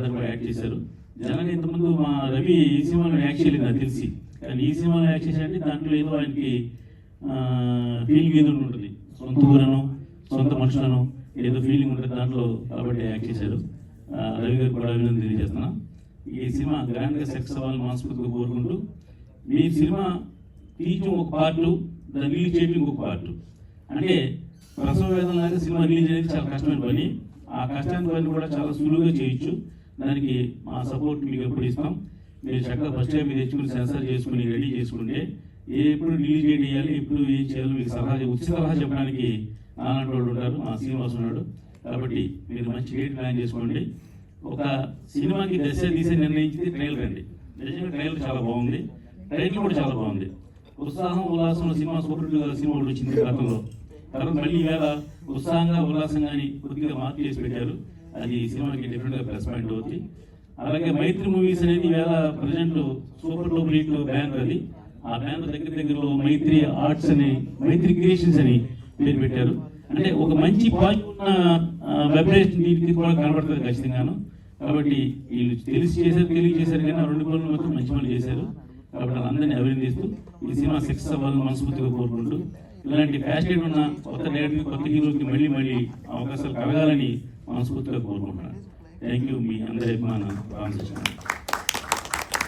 గారు కూడా యాక్ట్ చేశారు. జనాన్ని ఇంతకుముందు మా రవి ఈ సినిమాలో యాక్ట్ చేయలేదు నాకు తెలిసి, కానీ ఈ సినిమాలో యాక్ట్ చేశారంటే దాంట్లో ఏదో ఆయనకి ఫీలింగ్ ఏదో ఉంటుంది, సొంత ఊరను సొంత మనుషులను ఏదో ఫీలింగ్ ఉంటుంది దాంట్లో, కాబట్టి యాక్ట్ చేశారు. రవి గారు కూడా అభినందన తెలియజేస్తున్నాం. ఈ సినిమా గ్రాండ్గా సక్సెస్ అవ్వాలని మనస్ఫూర్తిగా కోరుకుంటూ, మీ సినిమా తీయటం ఒక పార్టు, దాన్ని రిలీజ్ చేయడం ఇంకొక పార్టు. అంటే ప్రసవ వేదన లాగా సినిమా రిలీజ్ అనేది చాలా కష్టమైన పని. ఆ కష్టాన్ని పని కూడా చాలా సులువుగా చేయొచ్చు. దానికి మా సపోర్ట్ మీకు ఎప్పుడు ఇస్తాం. మీరు చక్కగా ఫస్ట్ టైం మీరు తెచ్చుకుని సెన్సార్ చేసుకుని రెడీ చేసుకుంటే ఎప్పుడు రిలీజ్ చేయాలి, ఎప్పుడు ఏం చేయాలి మీకు ఉచిత సలహా చెప్పడానికి నాలాంటి వాళ్ళు ఉంటారు, మా శ్రీనివాస్ ఉన్నాడు. కాబట్టి మీరు మంచి డేట్ ప్లాన్ చేసుకోండి. ఒక సినిమాకి దశ తీసే నిర్ణయించింది ట్రైలర్ అండి. నిజంగా ట్రైలర్ చాలా బాగుంది, టైటిల్ కూడా చాలా బాగుంది. ఉత్సాహం ఉల్లాసం సినిమా సూపర్ సినిమా ఒకటి వచ్చింది గతంలో. తర్వాత మళ్ళీ ఈవేళ ఉత్సాహంగా ఉల్లాసంగా కొద్దిగా మార్పు చేసి పెట్టారు. అది సినిమాకి డిఫరెంట్గా ప్లస్ పాయింట్ అవుతుంది. అలాగే మైత్రి మూవీస్ అనేది ఈవేళ present super duper hit banner. అది ఆ బ్యానర్ దగ్గరలో మైత్రి ఆర్ట్స్ అని, మైత్రి క్రియేషన్స్ అని పేరు పెట్టారు. అంటే ఒక మంచి పాయింట్ ఉన్న వైబ్రేషన్ దీనికి కూడా కనబడుతుంది ఖచ్చితంగాను. కాబట్టి వీళ్ళు తెలియజేశారు కానీ ఆ 2 పనులు మాత్రం మంచి పనులు చేశారు. కాబట్టి అందరినీ అభినందిస్తూ ఈ సినిమా సక్సెస్ అవ్వాలని మనస్ఫూర్తిగా కోరుకుంటూ, ఇలాంటి ప్యాషన్ ఉన్న కొత్త డైరెక్టర్కి, కొత్త హీరోకి మళ్ళీ అవకాశాలు కలగాలని మనస్ఫూర్తిగా కోరుకుంటున్నాను. Thank you. మీ అందరి అభిమాన రామకృష్ణ.